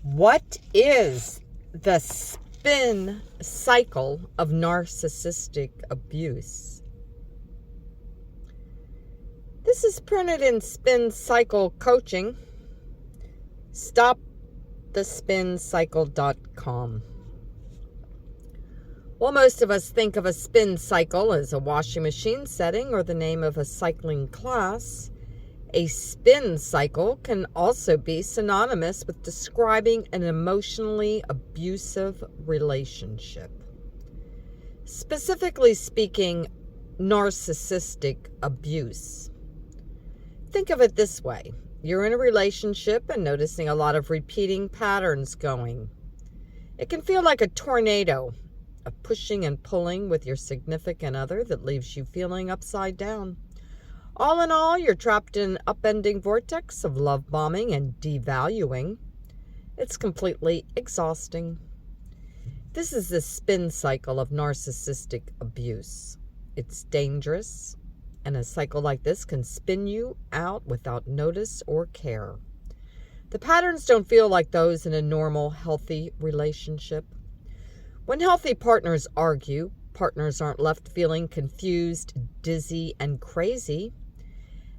What is the spin cycle of narcissistic abuse? This is printed in Spin Cycle Coaching. StopTheSpinCycle.com. While most of us think of a spin cycle as a washing machine setting or the name of a cycling class, a spin cycle can also be synonymous with describing an emotionally abusive relationship. Specifically speaking, narcissistic abuse. Think of it this way. You're in a relationship and noticing a lot of repeating patterns going. It can feel like a tornado, a pushing and pulling with your significant other that leaves you feeling upside down. All in all, you're trapped in an upending vortex of love bombing and devaluing. It's completely exhausting. This is the spin cycle of narcissistic abuse. It's dangerous, and a cycle like this can spin you out without notice or care. The patterns don't feel like those in a normal, healthy relationship. When healthy partners argue, partners aren't left feeling confused, dizzy, and crazy.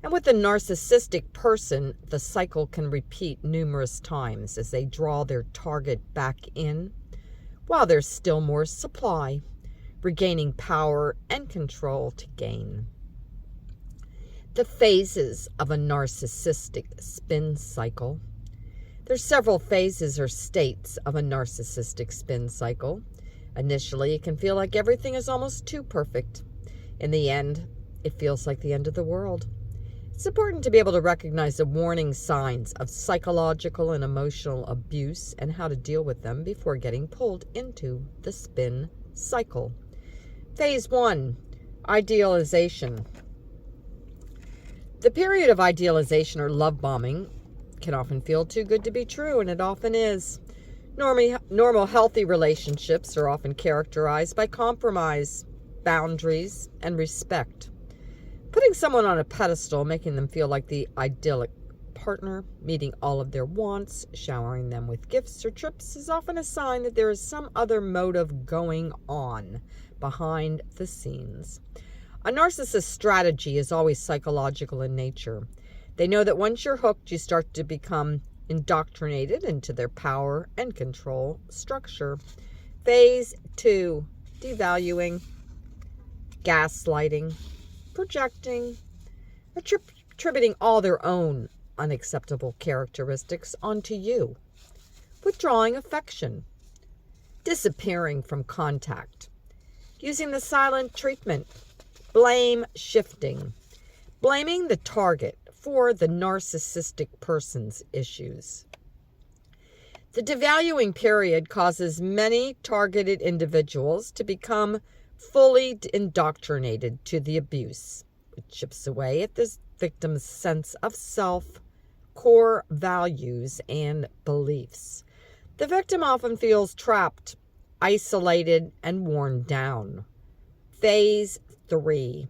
And with a narcissistic person, the cycle can repeat numerous times as they draw their target back in, while there's still more supply, regaining power and control to gain. The phases of a narcissistic spin cycle. There's several phases or states of a narcissistic spin cycle. Initially, it can feel like everything is almost too perfect. In the end, it feels like the end of the world. It's important to be able to recognize the warning signs of psychological and emotional abuse and how to deal with them before getting pulled into the spin cycle. Phase 1, idealization. The period of idealization or love bombing can often feel too good to be true, and it often is. Normal healthy relationships are often characterized by compromise, boundaries, and respect. Putting someone on a pedestal, making them feel like the idyllic partner, meeting all of their wants, showering them with gifts or trips is often a sign that there is some other motive going on behind the scenes. A narcissist's strategy is always psychological in nature. They know that once you're hooked, you start to become indoctrinated into their power and control structure. Phase 2, devaluing, gaslighting, projecting, attributing all their own unacceptable characteristics onto you, withdrawing affection, disappearing from contact, using the silent treatment, blame shifting, blaming the target for the narcissistic person's issues. The devaluing period causes many targeted individuals to become fully indoctrinated to the abuse. It chips away at the victim's sense of self, core values, and beliefs. The victim often feels trapped, isolated, and worn down. Phase 3.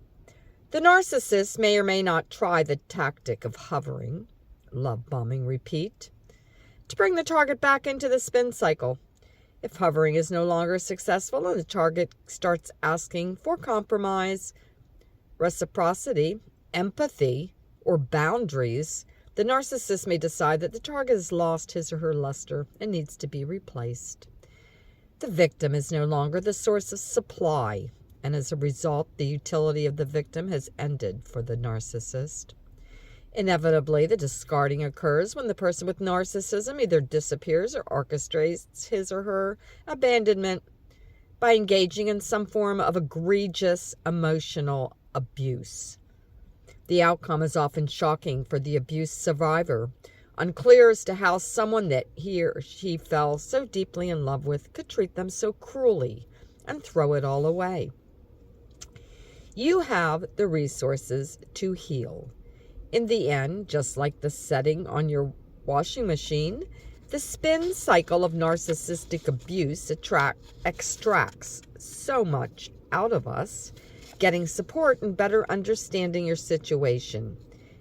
The narcissist may or may not try the tactic of hovering, love bombing, repeat, to bring the target back into the spin cycle. If hovering is no longer successful and the target starts asking for compromise, reciprocity, empathy, or boundaries, the narcissist may decide that the target has lost his or her luster and needs to be replaced. The victim is no longer the source of supply, and as a result, the utility of the victim has ended for the narcissist. Inevitably, the discarding occurs when the person with narcissism either disappears or orchestrates his or her abandonment by engaging in some form of egregious emotional abuse. The outcome is often shocking for the abuse survivor, unclear as to how someone that he or she fell so deeply in love with could treat them so cruelly and throw it all away. You have the resources to heal. In the end, just like the setting on your washing machine, the spin cycle of narcissistic abuse extracts so much out of us. Getting support and better understanding your situation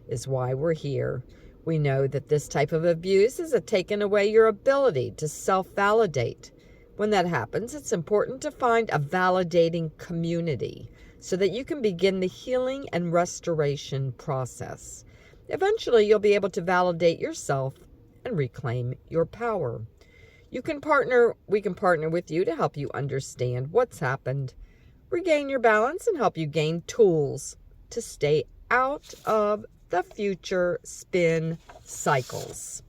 is why we're here. We know that this type of abuse has taken away your ability to self-validate. When that happens, it's important to find a validating community so that you can begin the healing and restoration process. Eventually, you'll be able to validate yourself and reclaim your power. We can partner with you to help you understand what's happened, regain your balance, and help you gain tools to stay out of the future spin cycles.